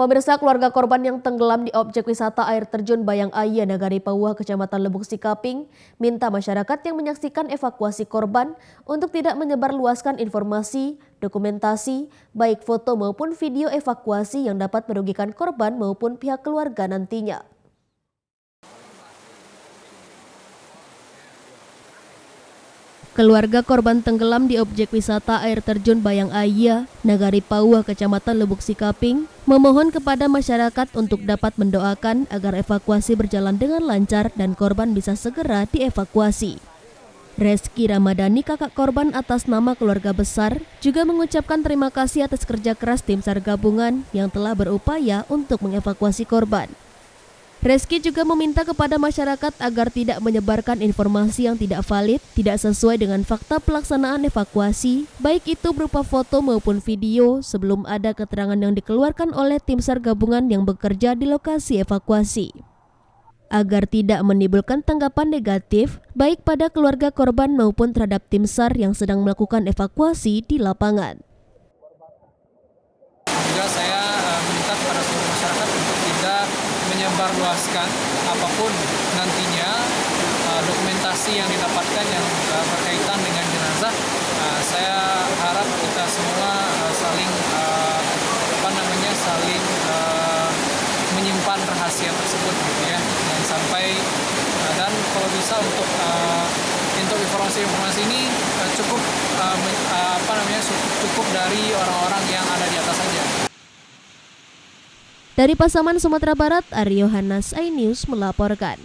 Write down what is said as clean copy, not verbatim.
Pemirsa, keluarga korban yang tenggelam di objek wisata air terjun Bayang Aya, Nagari Pauah, Kecamatan Lebuk Sikaping, minta masyarakat yang menyaksikan evakuasi korban untuk tidak menyebarluaskan informasi, dokumentasi, baik foto maupun video evakuasi yang dapat merugikan korban maupun pihak keluarga nantinya. Keluarga korban tenggelam di objek wisata air terjun Bayang Aya, Nagari Pauah, Kecamatan Lebuk Sikaping, memohon kepada masyarakat untuk dapat mendoakan agar evakuasi berjalan dengan lancar dan korban bisa segera dievakuasi. Reski Ramadhani, kakak korban atas nama keluarga besar, juga mengucapkan terima kasih atas kerja keras tim SAR gabungan yang telah berupaya untuk mengevakuasi korban. Reski juga meminta kepada masyarakat agar tidak menyebarkan informasi yang tidak valid, tidak sesuai dengan fakta pelaksanaan evakuasi, baik itu berupa foto maupun video, sebelum ada keterangan yang dikeluarkan oleh tim SAR gabungan yang bekerja di lokasi evakuasi. Agar tidak menimbulkan tanggapan negatif, baik pada keluarga korban maupun terhadap tim SAR yang sedang melakukan evakuasi di lapangan. Juga saya meminta kepada seluruh masyarakat untuk tidak menyebarluaskan apapun nantinya dokumentasi yang didapatkan yang berkaitan dengan jenazah. Saya harap kita semua saling menyimpan rahasia tersebut, gitu ya, dan sampai dan kalau bisa untuk informasi ini cukup dari orang-orang yang ada di atas saja. Dari Pasaman, Sumatera Barat, Aryo Hanas, iNews melaporkan.